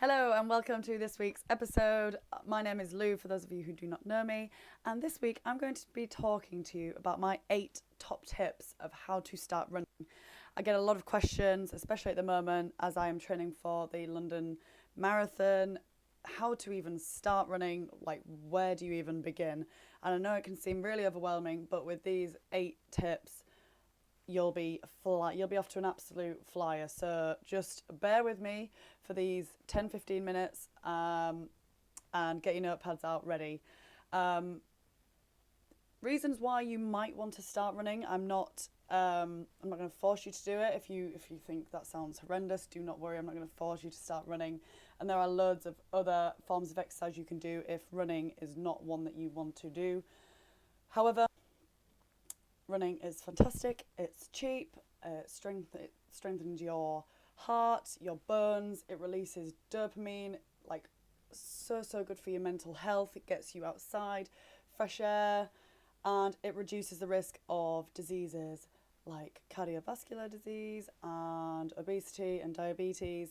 Hello and welcome to this week's episode. My name is Lou, for those of you who do not know me, and this week I'm going to be talking to you about my 8 top tips of how to start running. I get a lot of questions, especially at the moment as I am training for the London Marathon, how to even start running, like where do you even begin? And I know it can seem really overwhelming, but with these 8 tips, you'll be off to an absolute flyer. So just bear with me for these 10-15 minutes, and get your notepads out ready. Reasons why you might want to start running. I'm not going to force you to do it. If you think that sounds horrendous, do not worry. I'm not going to force you to start running. And there are loads of other forms of exercise you can do if running is not one that you want to do. However, running is fantastic. It's cheap. It strengthens your heart, your bones. It releases dopamine. Like, so good for your mental health. It gets you outside, fresh air, and it reduces the risk of diseases like cardiovascular disease and obesity and diabetes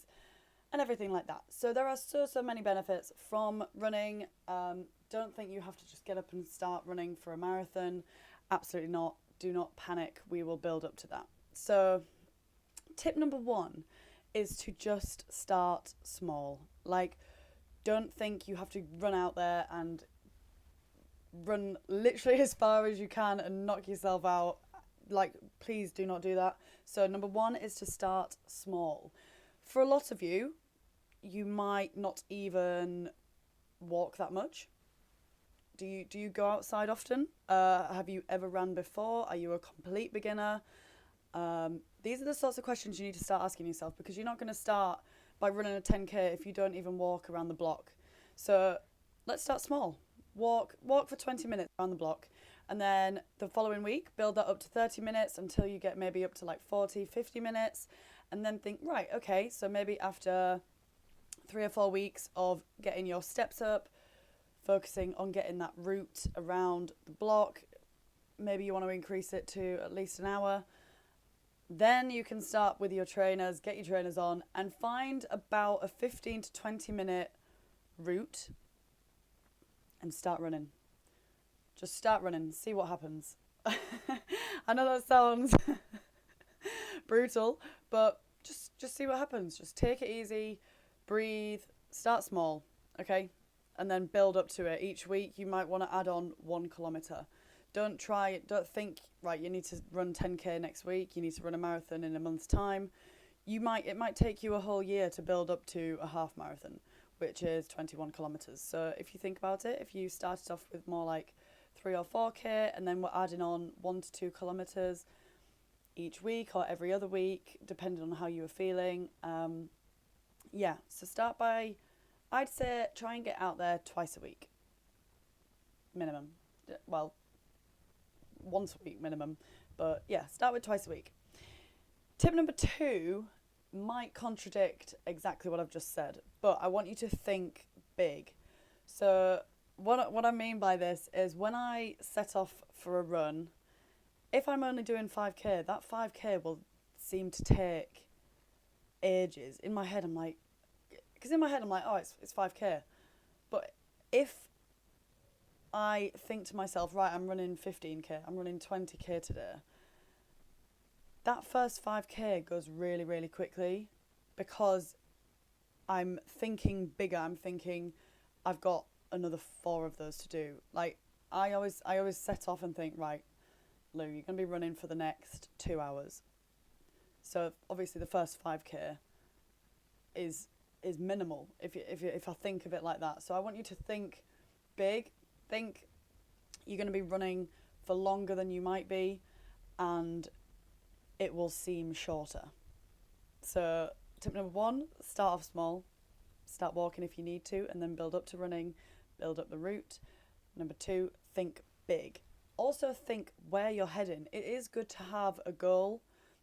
and everything like that. So there are so many benefits from running. Don't think you have to just get up and start running for a marathon. Absolutely not. Do not panic. We will build up to that. So tip number 1 is to just start small. Like, don't think you have to run out there and run literally as far as you can and knock yourself out. Like, please do not do that. So number 1 is to start small. For a lot of you, you might not even walk that much. Do you go outside often? Have you ever ran before? Are you a complete beginner? These are the sorts of questions you need to start asking yourself, because you're not going to start by running a 10k if you don't even walk around the block. So let's start small. Walk for 20 minutes around the block, and then the following week build that up to 30 minutes until you get maybe up to like 40-50 minutes, and then think, right, okay, so maybe after 3 or 4 weeks of getting your steps up, focusing on getting that route around the block, maybe you want to increase it to at least an hour. Then you can start with your trainers, get your trainers on, and find about a 15 to 20 minute route and start running. Just start running, see what happens. I know that sounds brutal, but just see what happens. Just take it easy, breathe, start small, okay? And then build up to it. Each week you might want to add on 1 kilometre. Don't think, right, you need to run 10k next week, you need to run a marathon in a month's time. It might take you a whole year to build up to a half marathon, which is 21 kilometres. So if you think about it, if you started off with more like 3 or 4k, and then we're adding on 1 to 2 kilometres each week or every other week, depending on how you were feeling. So start by, I'd say, try and get out there twice a week, minimum. Well, once a week minimum, but yeah, start with twice a week. Tip number 2 might contradict exactly what I've just said, but I want you to think big. So what I mean by this is, when I set off for a run, if I'm only doing 5k, that 5k will seem to take ages. In my head I'm like, oh, it's 5k. But if I think to myself, right, I'm running 15k, I'm running 20k today, that first 5k goes really, really quickly, because I'm thinking bigger. I'm thinking I've got another 4 of those to do. Like, I always set off and think, right, Lou, you're going to be running for the next 2 hours. So obviously the first 5k is minimal if I think of it like that. So I want you to think big. Think you're going to be running for longer than you might be, and it will seem shorter. So tip number 1, start off small. Start walking if you need to, and then build up to running, build up the route. Number 2, think big. Also think where you're heading. It is good to have a goal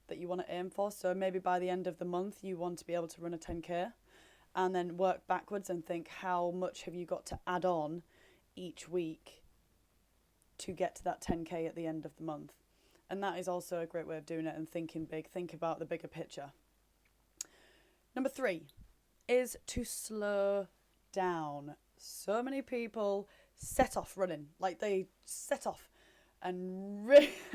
that you want to aim for. So maybe by the end of the month you want to be able to run a 10k, and then work backwards and think, how much have you got to add on each week to get to that 10k at the end of the month. And that is also a great way of doing it, and thinking big. Think about the bigger picture. Number 3, is to slow down. So many people set off running, like they set off and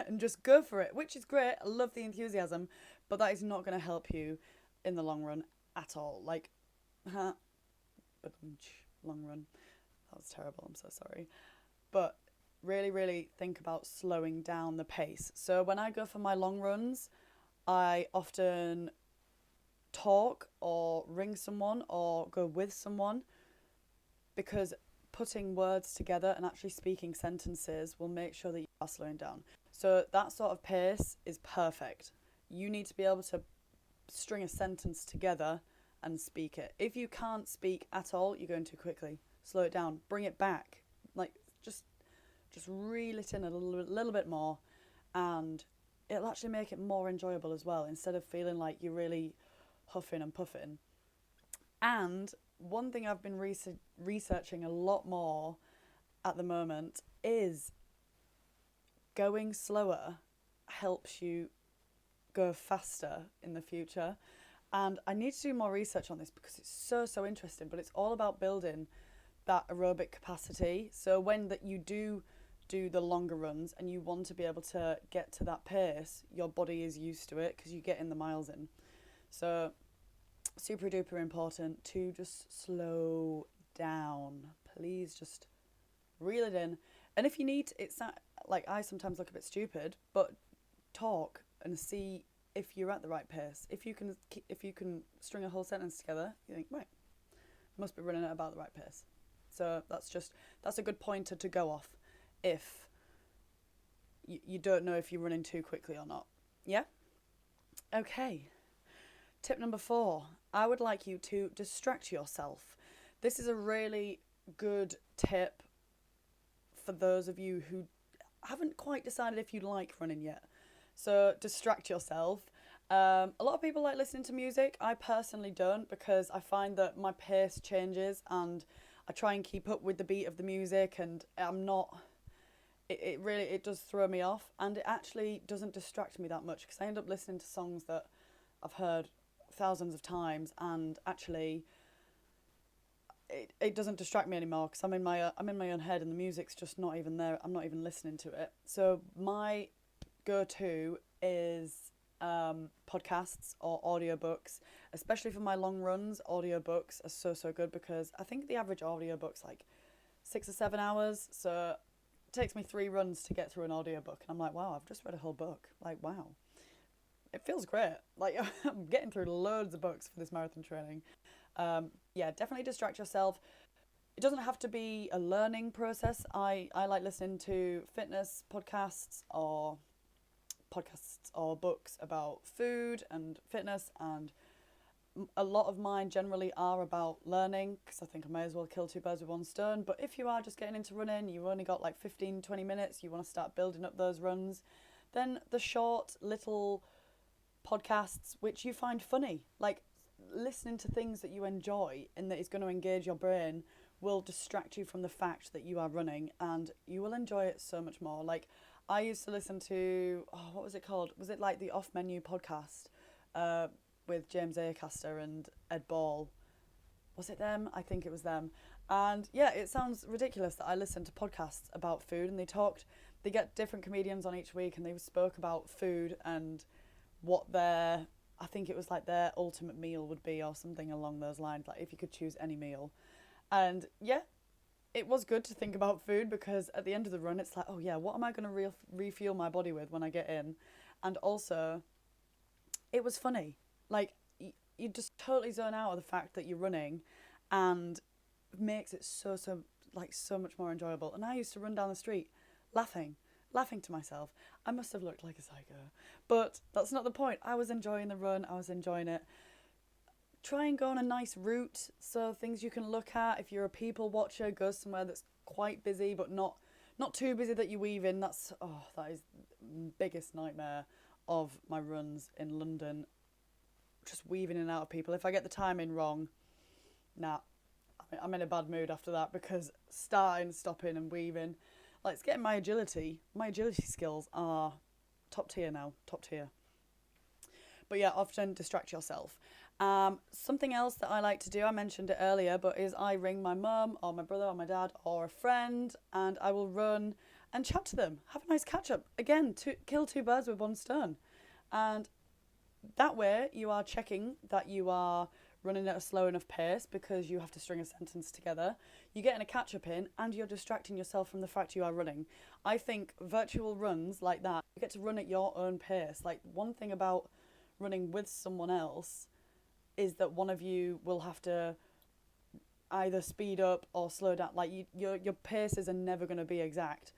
and just go for it, which is great. I love the enthusiasm, but that is not going to help you in the long run at all. Like, but long run. That was terrible. I'm so sorry. But really, really think about slowing down the pace. So when I go for my long runs, I often talk or ring someone or go with someone, because putting words together and actually speaking sentences will make sure that you are slowing down. So that sort of pace is perfect. You need to be able to string a sentence together and speak it. If you can't speak at all, you're going too quickly. Slow it down. Bring it back. Like, just reel it in a little bit more, and it'll actually make it more enjoyable as well, instead of feeling like you're really huffing and puffing. And one thing I've been researching a lot more at the moment is going slower helps you go faster in the future. And I need to do more research on this because it's so interesting, but it's all about building that aerobic capacity. So when that you do the longer runs and you want to be able to get to that pace, your body is used to it because you get in the miles in. So super duper important to just slow down. Please just reel it in. And if you need, it's not, like, I sometimes look a bit stupid, but talk and see if you're at the right pace. If you can string a whole sentence together, you think, right, must be running at about the right pace. So that's a good pointer to go off if you don't know if you're running too quickly or not. Yeah? Okay. Tip number 4. I would like you to distract yourself. This is a really good tip for those of you who haven't quite decided if you like running yet. So distract yourself. A lot of people like listening to music. I personally don't, because I find that my pace changes and I try and keep up with the beat of the music, and I'm not... It really does throw me off, and it actually doesn't distract me that much because I end up listening to songs that I've heard thousands of times, and actually it doesn't distract me anymore because I'm in my own head and the music's just not even there. I'm not even listening to it. So my go-to is podcasts or audiobooks, especially for my long runs. Audiobooks are so good because I think the average audiobook's like 6 or 7 hours, so it takes me 3 runs to get through an audiobook, and I'm like, wow, I've just read a whole book. Like, wow, it feels great. Like, I'm getting through loads of books for this marathon training. Yeah, definitely distract yourself. It doesn't have to be a learning process. I like listening to fitness podcasts or books about food and fitness, and a lot of mine generally are about learning because I think I may as well kill 2 birds with 1 stone. But if you are just getting into running, you've only got like 15-20 minutes, you want to start building up those runs, then the short little podcasts which you find funny, like listening to things that you enjoy and that is going to engage your brain, will distract you from the fact that you are running, and you will enjoy it so much more. Like, I used to listen to, what was it called? Was it like the Off Menu podcast with James Acaster and Ed Ball? Was it them? I think it was them. And yeah, it sounds ridiculous that I listen to podcasts about food, and they get different comedians on each week, and they spoke about food and what I think it was like their ultimate meal would be, or something along those lines, like if you could choose any meal. And yeah, it was good to think about food, because at the end of the run, it's like, oh yeah, what am I going to refuel my body with when I get in? And also, it was funny. Like, you just totally zone out of the fact that you're running, and makes it so much more enjoyable. And I used to run down the street laughing to myself. I must have looked like a psycho, but that's not the point. I was enjoying the run. I was enjoying it. Try and go on a nice route, so things you can look at. If you're a people watcher, go somewhere that's quite busy but not too busy that you weave in. That is the biggest nightmare of my runs in London, just weaving in and out of people. If I get the timing wrong, I'm in a bad mood after that, because starting, stopping and weaving, like, it's getting my agility skills are top tier now, top tier. But yeah, often distract yourself. Something else that I like to do, I mentioned it earlier, but is I ring my mum or my brother or my dad or a friend, and I will run and chat to them, have a nice catch up. Again, to kill two birds with one stone. And that way you are checking that you are running at a slow enough pace because you have to string a sentence together. You're getting a catch up in and you're distracting yourself from the fact you are running. I think virtual runs like that, you get to run at your own pace. Like, one thing about running with someone else is that one of you will have to either speed up or slow down. Like, your paces are never going to be exact.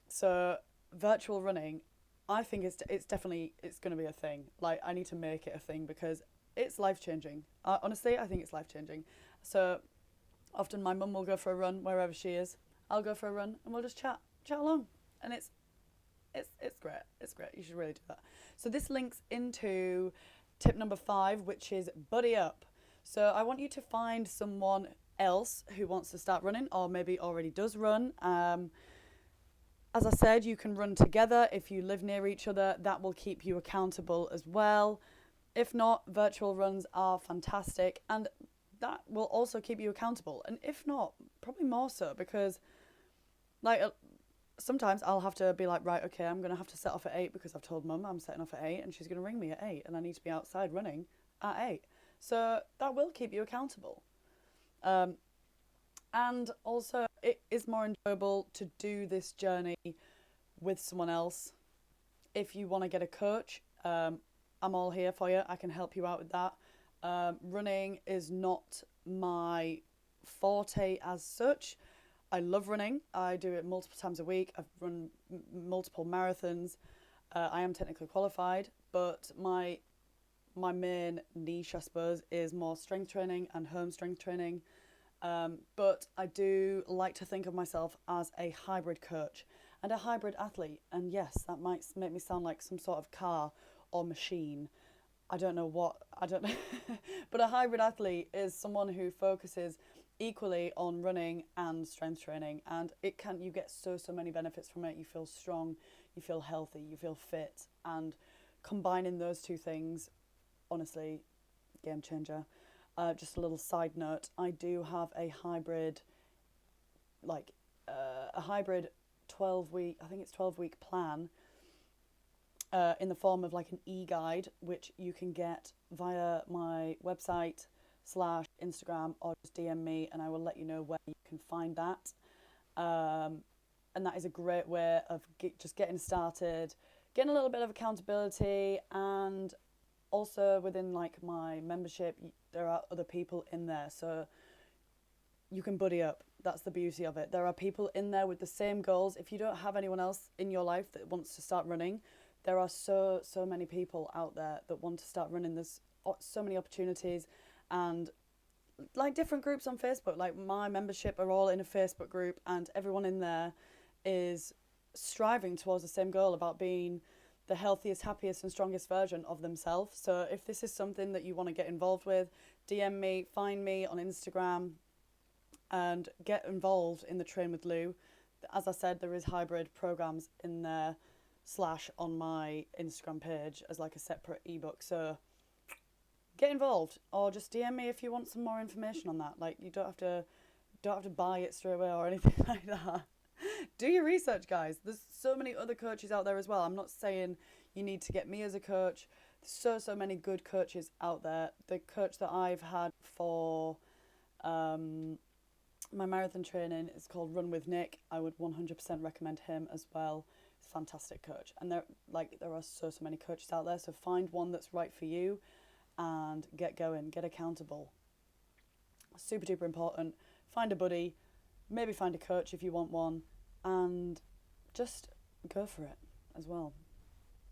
So virtual running, I think it's definitely it's going to be a thing. Like, I need to make it a thing because it's life changing. Honestly, I think it's life changing. So often my mum will go for a run wherever she is. I'll go for a run and we'll just chat along, and it's great. It's great. You should really do that. So this links into tip number 5, which is buddy up. So I want you to find someone else who wants to start running or maybe already does run. As I said, you can run together if you live near each other. That will keep you accountable as well. If not, virtual runs are fantastic, and that will also keep you accountable. And if not, probably more so, because like sometimes I'll have to be like, right, okay, I'm going to have to set off at 8 because I've told mum I'm setting off at 8 and she's going to ring me at 8 and I need to be outside running at 8. So that will keep you accountable. And also, it is more enjoyable to do this journey with someone else. If you want to get a coach, I'm all here for you. I can help you out with that. Running is not my forte as such. I love running. I do it multiple times a week. I've run multiple marathons. I am technically qualified, but my main niche, I suppose, is more strength training and home strength training. But I do like to think of myself as a hybrid coach and a hybrid athlete. And yes, that might make me sound like some sort of car or machine. I don't know, but a hybrid athlete is someone who focuses equally on running and strength training, and you get so many benefits from it. You feel strong, you feel healthy, you feel fit, and combining those two things, honestly, game changer. Just a little side note, I do have a hybrid, a hybrid 12-week, I think it's 12-week plan, in the form of like an e-guide, which you can get via my website / Instagram, or just DM me and I will let you know where you can find that. And that is a great way of just getting started, getting a little bit of accountability, and also within like my membership, there are other people in there, so you can buddy up. That's the beauty of it. There are people in there with the same goals. If you don't have anyone else in your life that wants to start running, there are so many people out there that want to start running. There's so many opportunities, and like different groups on Facebook. Like my membership are all in a Facebook group, and everyone in there is striving towards the same goal about being the healthiest, happiest and strongest version of themselves. So if this is something that you want to get involved with, DM me, find me on Instagram and get involved in the Train with Lou. As I said, there is hybrid programs in there / on my Instagram page as like a separate ebook. So get involved, or just DM me if you want some more information on that. Like, you don't have to buy it straight away or anything like that. Do your research, guys. There's so many other coaches out there as well. I'm not saying you need to get me as a coach. There's so many good coaches out there. The coach that I've had for my marathon training is called Run with Nick. I would 100% recommend him as well. He's a fantastic coach. And there are so many coaches out there. So find one that's right for you and get going, get accountable. Super duper important. Find a buddy, maybe find a coach if you want one, and just go for it as well.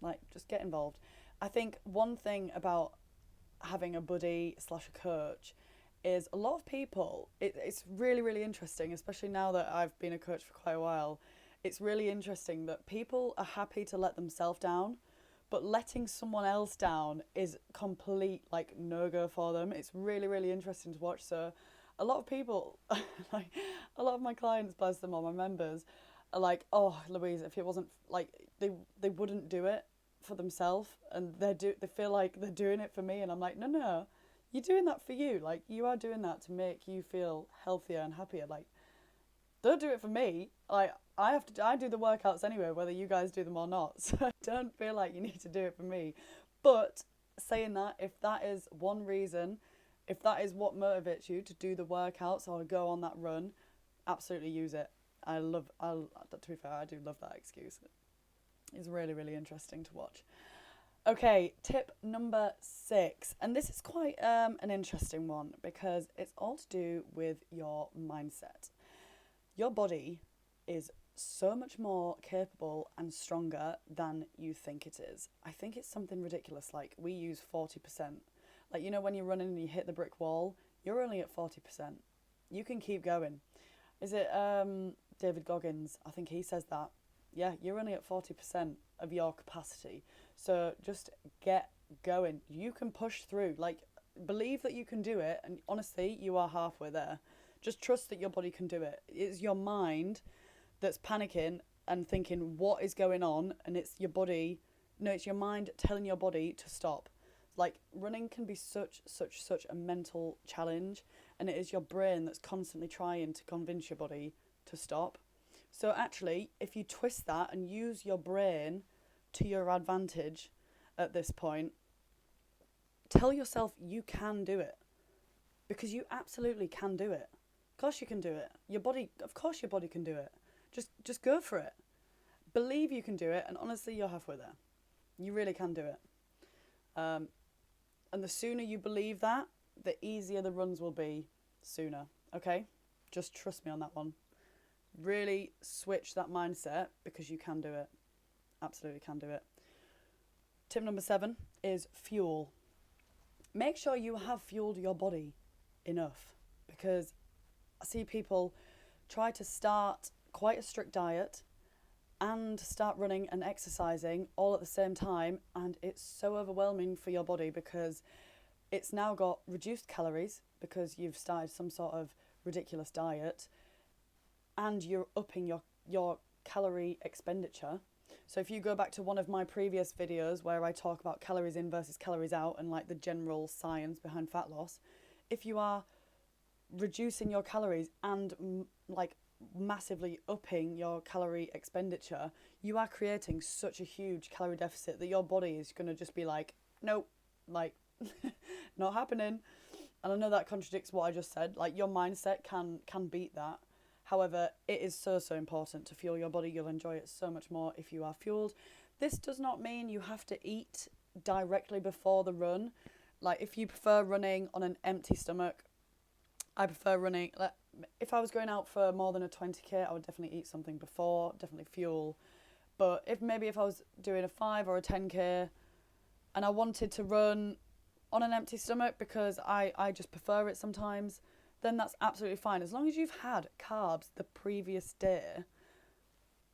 Like, just get involved. I think one thing about having a buddy / a coach is a lot of people, it's really, really interesting, especially now that I've been a coach for quite a while. It's really interesting that people are happy to let themselves down, but letting someone else down is complete like no-go for them. It's really, really interesting to watch. So a lot of people, like a lot of my clients, bless them, or my members, are like, oh, Louise, if it wasn't like, they wouldn't do it for themselves, and they feel like they're doing it for me, and I'm like, no, you're doing that for you. Like, you are doing that to make you feel healthier and happier. Like, don't do it for me. Like, I do the workouts anyway, whether you guys do them or not. So don't feel like you need to do it for me. But saying that, if that is one reason, if that is what motivates you to do the workouts or go on that run, absolutely use it. To be fair, I do love that excuse. It's really, really interesting to watch. Okay, tip number 6. And this is quite an interesting one because it's all to do with your mindset. Your body is so much more capable and stronger than you think it is. I think it's something ridiculous. Like, we use 40%. Like, you know, when you're running and you hit the brick wall, you're only at 40%. You can keep going. Is it David Goggins? I think he says that. Yeah, you're only at 40% of your capacity. So just get going. You can push through. Like, believe that you can do it. And honestly, you are halfway there. Just trust that your body can do it. It's your mind that's panicking and thinking, what is going on? And it's your body. No, it's your mind telling your body to stop. Like, running can be such a mental challenge, and it is your brain that's constantly trying to convince your body to stop. So actually, if you twist that and use your brain to your advantage at this point, tell yourself you can do it, because you absolutely can do it. Of course you can do it. Of course your body can do it. Just go for it. Believe you can do it, and honestly, you're halfway there. You really can do it. And the sooner you believe that, the easier the runs will be sooner, okay? Just trust me on that one. Really switch that mindset, because you can do it. Absolutely can do it. Tip number 7 is fuel. Make sure you have fueled your body enough, because I see people try to start quite a strict diet and start running and exercising all at the same time, and it's so overwhelming for your body because it's now got reduced calories because you've started some sort of ridiculous diet, and you're upping your calorie expenditure. So if you go back to one of my previous videos where I talk about calories in versus calories out and like the general science behind fat loss, if you are reducing your calories and massively upping your calorie expenditure, you are creating such a huge calorie deficit that your body is going to just be like, nope, like, not happening. And I know that contradicts what I just said. Like, your mindset can beat that. However, it is so important to fuel your body. You'll enjoy it so much more if you are fueled. This does not mean you have to eat directly before the run. Like, if you prefer running on an empty stomach, I prefer running. Like, if I was going out for more than a 20k, I would definitely eat something before, definitely fuel. But if I was doing a 5 or a 10k and I wanted to run on an empty stomach because I just prefer it sometimes, then that's absolutely fine. As long as you've had carbs the previous day,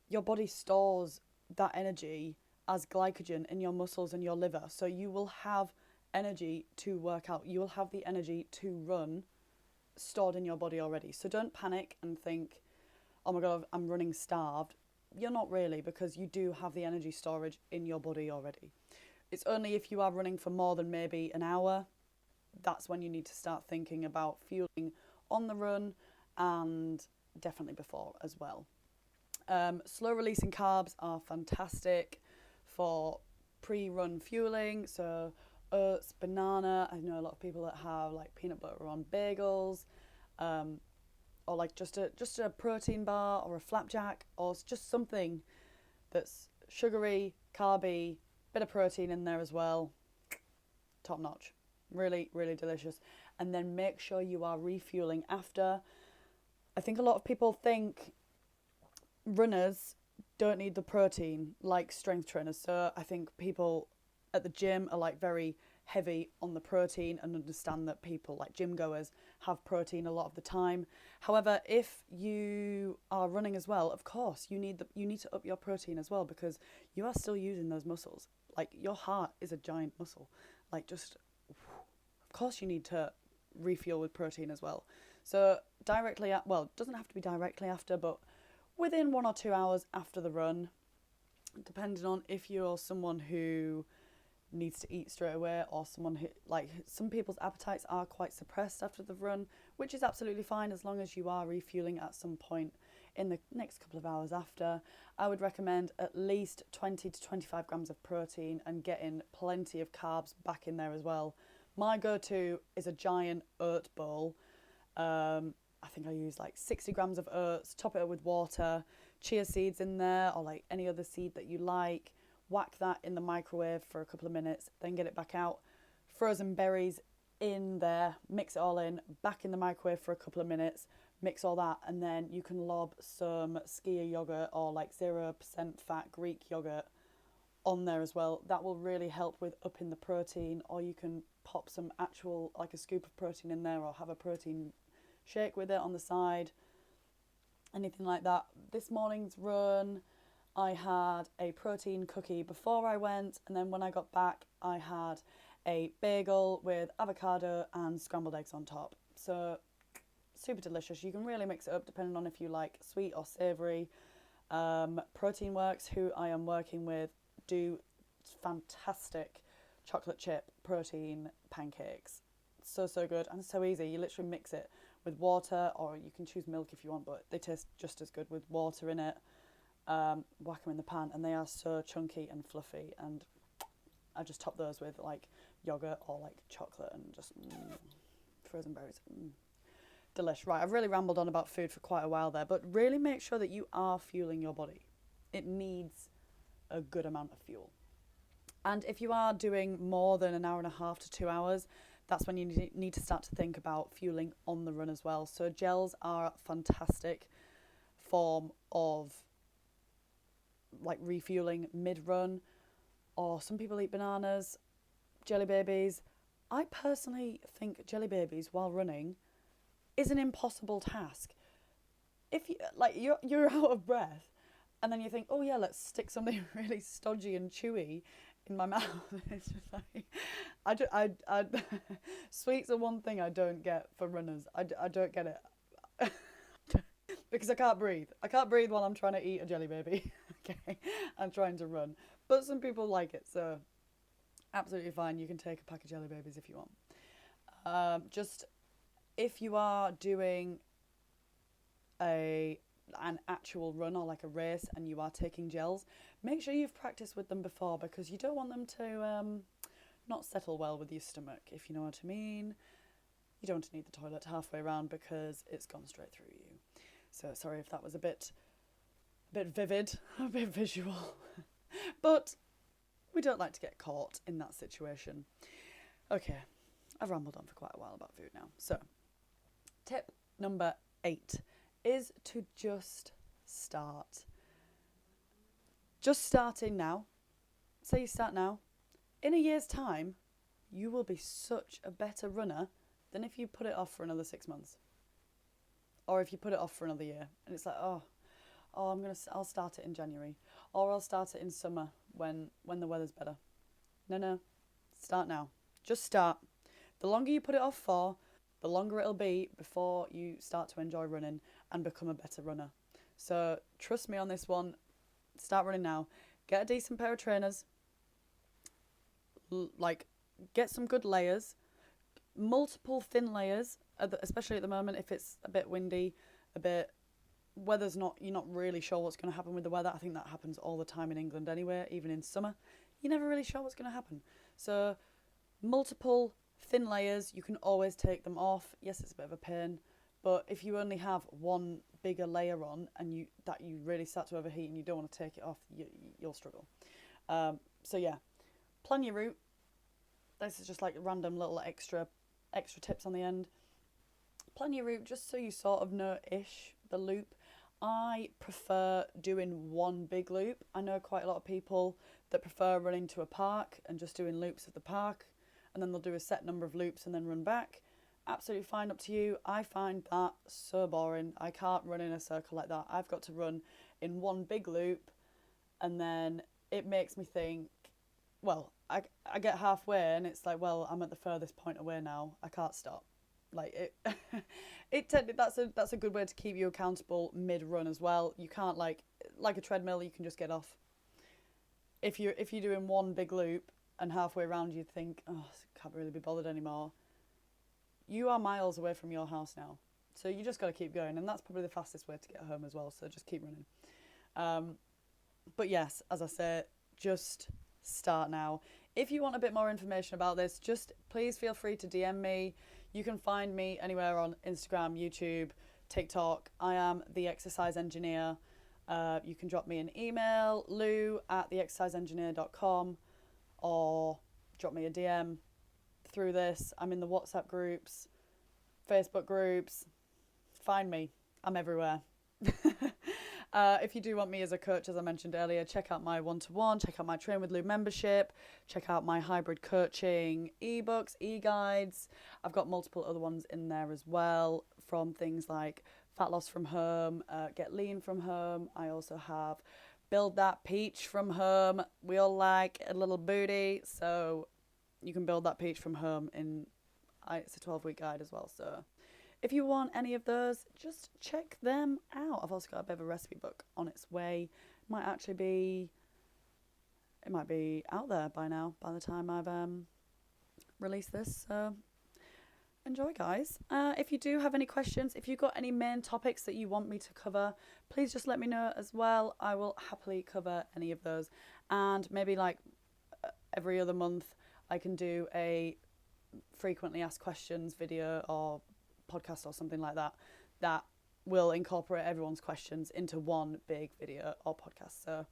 your body stores that energy as glycogen in your muscles and your liver. So you will have energy to work out. You will have the energy to run stored in your body already. So don't panic and think, oh my God, I'm running starved. You're not really, because you do have the energy storage in your body already. It's only if you are running for more than maybe an hour, that's when you need to start thinking about fueling on the run, and definitely before as well. Slow releasing carbs are fantastic for pre-run fueling. So oats, banana. I know a lot of people that have like peanut butter on bagels, or like just a protein bar or a flapjack, or just something that's sugary, carby, bit of protein in there as well. Top notch. Really, really delicious. And then make sure you are refueling after. I think a lot of people think runners don't need the protein like strength trainers. So I think people at the gym are like very heavy on the protein, and understand that people like gym goers have protein a lot of the time. However, if you are running as well, of course you need to up your protein as well, because you are still using those muscles. Like, your heart is a giant muscle. Like, just, of course you need to refuel with protein as well. So it doesn't have to be directly after, but within 1 or 2 hours after the run, depending on if you're someone who needs to eat straight away, or someone who, like, some people's appetites are quite suppressed after the run, which is absolutely fine as long as you are refueling at some point in the next couple of hours after. I would recommend at least 20 to 25 grams of protein and getting plenty of carbs back in there as well. My go-to is a giant oat bowl. I think I use like 60 grams of oats, top it up with water, chia seeds in there, or like any other seed that you like. Whack that in the microwave for a couple of minutes, then get it back out. Frozen berries in there, mix it all in, back in the microwave for a couple of minutes, mix all that, and then you can lob some skyr yogurt or like 0% fat Greek yogurt on there as well. That will really help with upping the protein, or you can pop some actual, like a scoop of protein in there, or have a protein shake with it on the side, anything like that. This morning's run, I had a protein cookie before I went, and then when I got back, I had a bagel with avocado and scrambled eggs on top. So super delicious. You can really mix it up depending on if you like sweet or savoury. Protein Works, who I am working with, do fantastic chocolate chip protein pancakes. So good and so easy. You literally mix it with water, or you can choose milk if you want, but they taste just as good with water in it. Whack them in the pan, and they are so chunky and fluffy, and I just top those with like yogurt or like chocolate and just frozen berries. Delish. Right, I've really rambled on about food for quite a while there, but really make sure that you are fueling your body. It needs a good amount of fuel. And if you are doing more than an hour and a half to 2 hours, that's when you need to start to think about fueling on the run as well. So gels are a fantastic form of like refueling mid-run, or some people eat bananas, jelly babies. I personally think jelly babies while running is an impossible task. If you like, you're out of breath, and then you think, oh yeah, let's stick something really stodgy and chewy in my mouth. It's just like, I sweets are one thing I don't get for runners. I don't get it. Because I can't breathe. I can't breathe while I'm trying to eat a jelly baby. Okay, I'm trying to run. But some people like it, so absolutely fine. You can take a pack of jelly babies if you want. Just if you are doing an actual run or like a race and you are taking gels, make sure you've practiced with them before, because you don't want them to not settle well with your stomach, if you know what I mean. You don't want to need the toilet halfway around because it's gone straight through you. So sorry if that was a bit vivid, a bit visual. But we don't like to get caught in that situation. Okay, I've rambled on for quite a while about food now. So, tip number 8 is to just start. Just starting now. Say you start now. In a year's time, you will be such a better runner than if you put it off for another 6 months. Or if you put it off for another year. And it's like, I'll start it in January. Or I'll start it in summer when the weather's better. No. Start now. Just start. The longer you put it off for, the longer it'll be before you start to enjoy running and become a better runner. So trust me on this one. Start running now. Get a decent pair of trainers. Get some good layers. Multiple thin layers, especially at the moment if it's a bit windy, you're not really sure what's going to happen with the weather. I think that happens all the time in England anyway, even in summer. You're never really sure what's going to happen. So multiple thin layers, you can always take them off. Yes, it's a bit of a pain, but if you only have one bigger layer on and you really start to overheat and you don't want to take it off, you'll struggle. So yeah, plan your route. This is just like random little extra tips on the end. Plan your route just so you sort of know-ish the loop. I prefer doing one big loop. I know quite a lot of people that prefer running to a park and just doing loops of the park, and then they'll do a set number of loops and then run back. Absolutely fine, up to you. I find that so boring. I can't run in a circle like that. I've got to run in one big loop, and then it makes me think, well, I get halfway and it's like, well, I'm at the furthest point away now. I can't stop. Like that's a good way to keep you accountable mid-run as well. You can't like a treadmill, you can just get off. if you're doing one big loop and halfway around you think, oh, I can't really be bothered anymore, you are miles away from your house now. So you just got to keep going, and that's probably the fastest way to get home as well. So just keep running. But yes, as I say, just start now. If you want a bit more information about this, just please feel free to DM me. You can find me anywhere on Instagram, YouTube, TikTok. I am The Exercise Engineer. You can drop me an email, lou@theexerciseengineer.com, or drop me a DM through this. I'm in the WhatsApp groups, Facebook groups. Find me. I'm everywhere. If you do want me as a coach, as I mentioned earlier, check out my one-to-one, check out my Train with Lou membership, check out my hybrid coaching ebooks, e-guides. I've got multiple other ones in there as well, from things like Fat Loss from Home, Get Lean from Home. I also have Build That Peach from Home. We all like a little booty, so you can build that peach from home it's a 12-week guide as well. So if you want any of those, just check them out. I've also got a bit of a recipe book on its way. It might be out there by now, by the time I've released this. So enjoy, guys. If you do have any questions, if you've got any main topics that you want me to cover, please just let me know as well. I will happily cover any of those. And maybe like every other month, I can do a frequently asked questions video or podcast or something like that will incorporate everyone's questions into one big video or podcast. So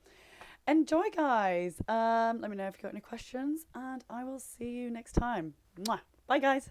enjoy, guys. Let me know if you've got any questions, and I will see you next time. Mwah. Bye, guys.